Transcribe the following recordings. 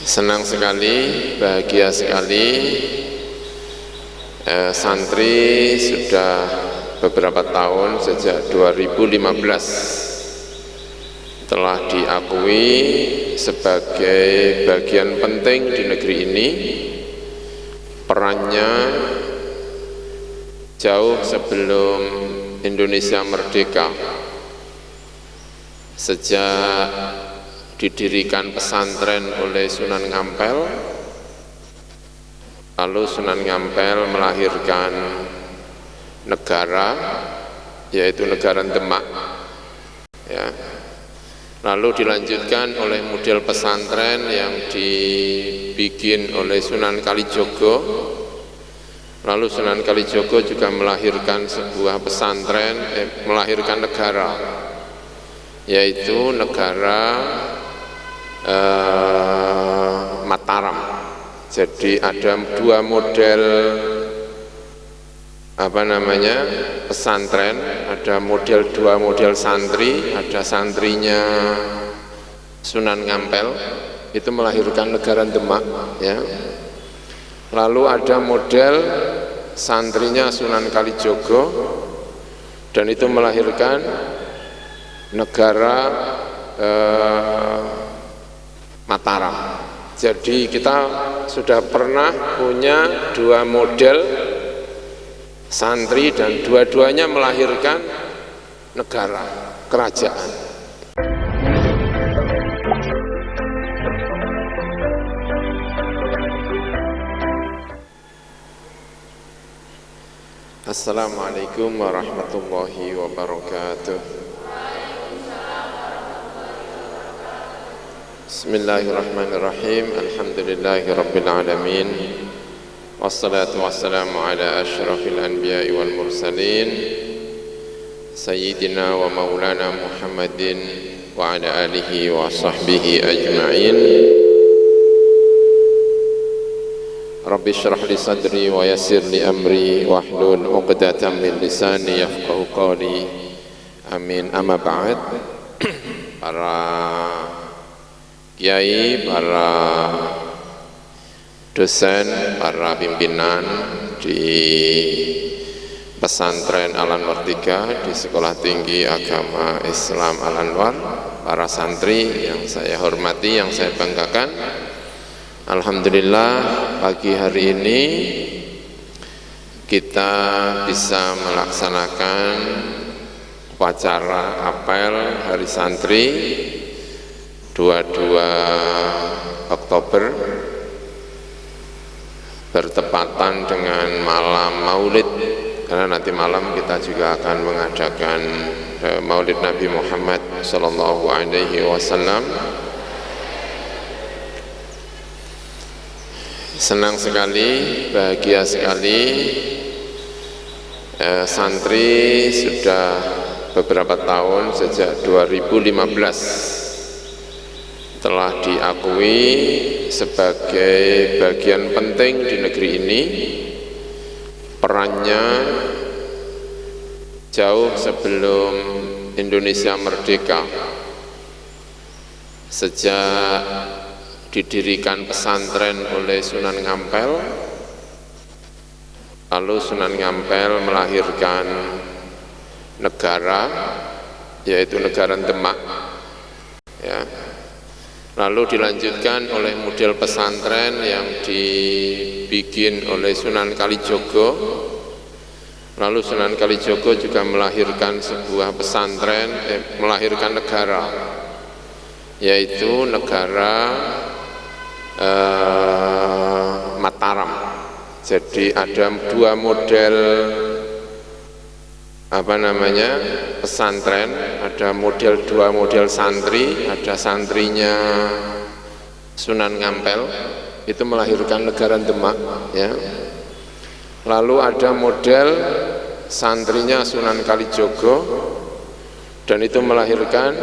Senang sekali, bahagia sekali, santri sudah beberapa tahun sejak 2015 telah diakui sebagai bagian penting di negeri ini. Perannya jauh sebelum Indonesia merdeka, sejak didirikan pesantren oleh Sunan Ngampel, lalu Sunan Ngampel melahirkan negara, yaitu negara Demak, ya. Lalu dilanjutkan oleh model pesantren yang dibikin oleh Sunan Kalijogo. Lalu Sunan Kalijogo juga melahirkan sebuah pesantren, melahirkan negara, yaitu negara Mataram. Jadi ada dua model pesantren, ada dua model santri, ada santrinya Sunan Ngampel, itu melahirkan negara Demak, ya. Lalu ada model santrinya Sunan Kalijogo, dan itu melahirkan negara Mataram. Jadi kita sudah pernah punya dua model santri dan dua-duanya melahirkan negara, kerajaan. Assalamualaikum warahmatullahi wabarakatuh. Bismillahirrahmanirrahim. Alhamdulillahi rabbil alamin. Wassalatu wassalamu ala asyrafil anbiya'i wal mursalin, Sayyidina wa maulana Muhammadin wa ala alihi wa sahbihi ajma'in. Rabbi syrah li sadri wa yassir li amri wahlul 'uqdatam min lisani yafqahu qawli. Amin. Amma ba'd. Para kiai, para dosen, para pimpinan di pesantren Al-Anwar 3, di Sekolah Tinggi Agama Islam Al-Anwar, para santri yang saya hormati, yang saya banggakan. Alhamdulillah, pagi hari ini kita bisa melaksanakan upacara apel Hari Santri 22 Oktober bertepatan dengan malam Maulid, karena nanti malam kita juga akan mengadakan Maulid Nabi Muhammad sallallahu alaihi wasallam. Senang sekali, bahagia sekali, santri sudah beberapa tahun sejak 2015 telah diakui sebagai bagian penting di negeri ini. Perannya jauh sebelum Indonesia merdeka, sejak didirikan pesantren oleh Sunan Ngampel, lalu Sunan Ngampel melahirkan negara, yaitu negara Demak, ya. Lalu dilanjutkan oleh model pesantren yang dibikin oleh Sunan Kalijogo. Lalu Sunan Kalijogo juga melahirkan sebuah pesantren, melahirkan negara, yaitu negara Mataram. Jadi ada dua model pesantren, ada dua model santri, ada santrinya Sunan Ngampel, itu melahirkan negara Demak, ya. Lalu ada model santrinya Sunan Kalijogo, dan itu melahirkan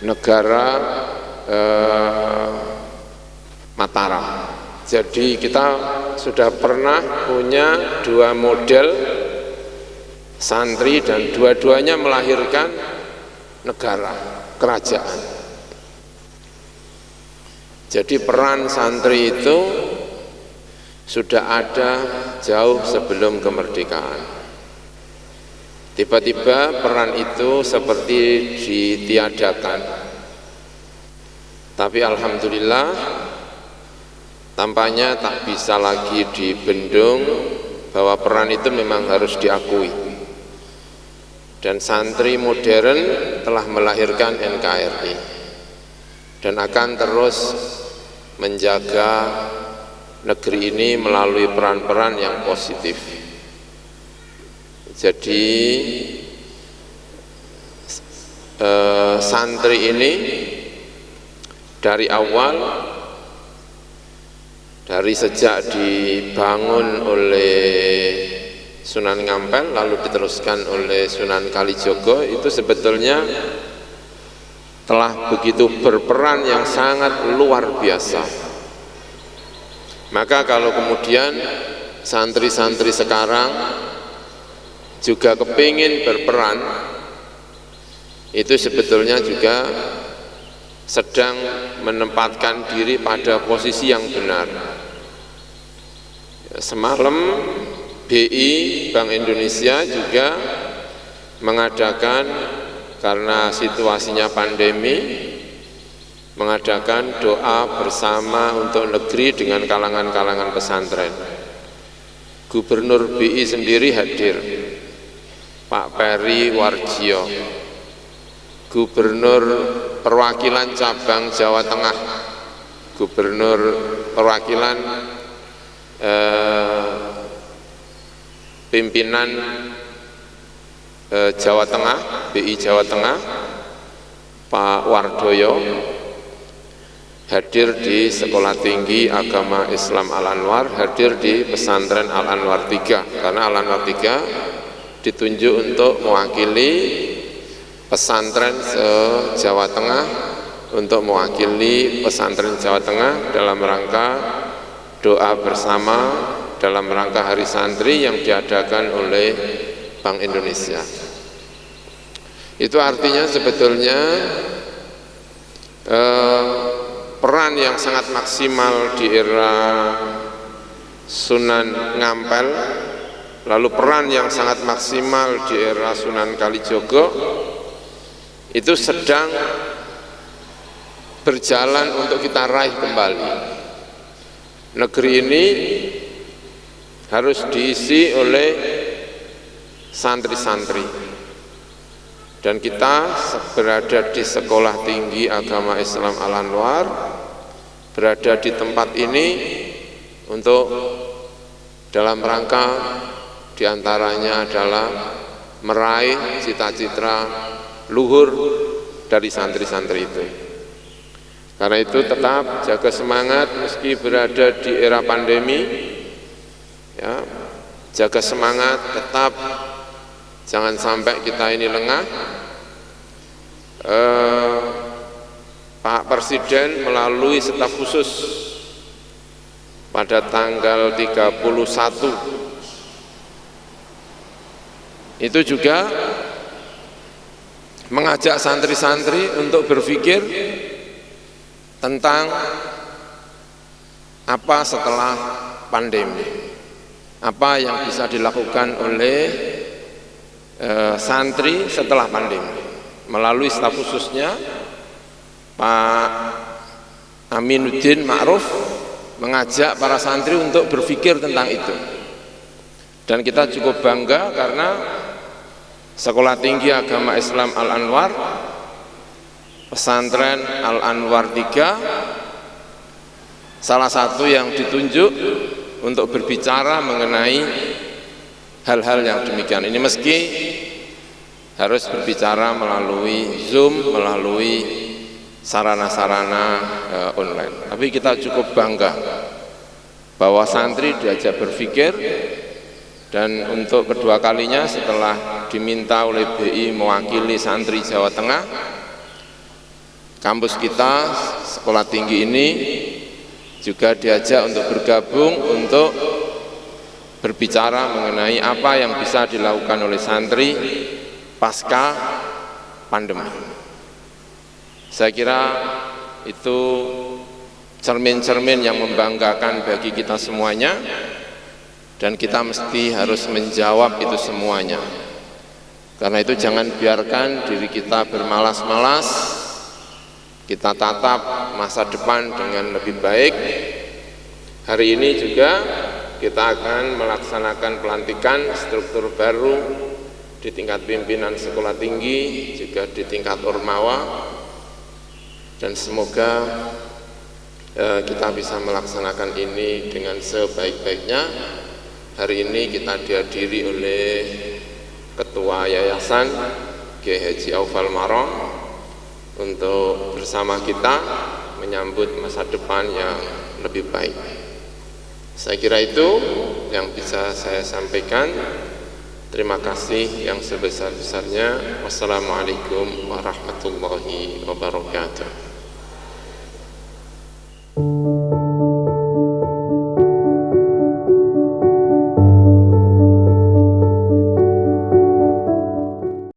negara Mataram. Jadi kita sudah pernah punya dua model santri dan dua-duanya melahirkan negara, kerajaan. Jadi peran santri itu sudah ada jauh sebelum kemerdekaan. Tiba-tiba peran itu seperti ditiadakan. Tapi alhamdulillah tampaknya tak bisa lagi dibendung bahwa peran itu memang harus diakui. Dan santri modern telah melahirkan NKRI dan akan terus menjaga negeri ini melalui peran-peran yang positif. Jadi santri ini dari awal, dari sejak dibangun oleh Sunan Ngampel lalu diteruskan oleh Sunan Kalijogo, itu sebetulnya telah begitu berperan yang sangat luar biasa. Maka kalau kemudian santri-santri sekarang juga kepingin berperan, itu sebetulnya juga sedang menempatkan diri pada posisi yang benar. Semalam BI Bank Indonesia juga mengadakan, karena situasinya pandemi, mengadakan doa bersama untuk negeri dengan kalangan-kalangan pesantren. Gubernur BI sendiri hadir, Pak Peri Warjio, Gubernur perwakilan cabang Jawa Tengah, Gubernur perwakilan pimpinan Jawa Tengah, BI Jawa Tengah, Pak Wardoyo, hadir di Sekolah Tinggi Agama Islam Al-Anwar, hadir di Pesantren Al-Anwar 3, karena Al-Anwar 3 ditunjuk untuk mewakili pesantren se-Jawa Tengah, untuk mewakili pesantren Jawa Tengah dalam rangka doa bersama dalam rangka Hari Santri yang diadakan oleh Bank Indonesia. Itu artinya sebetulnya peran yang sangat maksimal di era Sunan Ngampel, lalu peran yang sangat maksimal di era Sunan Kalijogo, itu sedang berjalan untuk kita raih kembali. Negeri ini harus diisi oleh santri-santri, dan kita berada di Sekolah Tinggi Agama Islam Al-Anwar, berada di tempat ini untuk dalam rangka diantaranya adalah meraih cita-cita luhur dari santri-santri itu. Karena itu tetap jaga semangat meski berada di era pandemi, ya, jaga semangat, tetap jangan sampai kita ini lengah. Pak Presiden melalui staf khusus pada tanggal 31 itu juga mengajak santri-santri untuk berpikir tentang apa setelah pandemi, apa yang bisa dilakukan oleh santri setelah pandemi. Melalui staf khususnya Pak Aminuddin Ma'ruf mengajak para santri untuk berpikir tentang itu. Dan kita cukup bangga karena Sekolah Tinggi Agama Islam Al-Anwar, Pesantren Al-Anwar 3, salah satu yang ditunjuk untuk berbicara mengenai hal-hal yang demikian ini, meski harus berbicara melalui Zoom, melalui sarana-sarana online. Tapi kita cukup bangga bahwa santri diajak berpikir, dan untuk kedua kalinya setelah diminta oleh BI mewakili santri Jawa Tengah, kampus kita, Sekolah Tinggi ini juga diajak untuk bergabung untuk berbicara mengenai apa yang bisa dilakukan oleh santri pasca pandemi. Saya kira itu cermin-cermin yang membanggakan bagi kita semuanya, dan kita mesti harus menjawab itu semuanya. Karena itu jangan biarkan diri kita bermalas-malas, kita tatap masa depan dengan lebih baik. Hari ini juga kita akan melaksanakan pelantikan struktur baru di tingkat pimpinan sekolah tinggi, juga di tingkat ormawa, dan semoga kita bisa melaksanakan ini dengan sebaik-baiknya. Hari ini kita dihadiri oleh Ketua Yayasan Kiai Haji Aufal Marom untuk bersama kita menyambut masa depan yang lebih baik. Saya kira itu yang bisa saya sampaikan. Terima kasih yang sebesar-besarnya. Wassalamualaikum warahmatullahi wabarakatuh.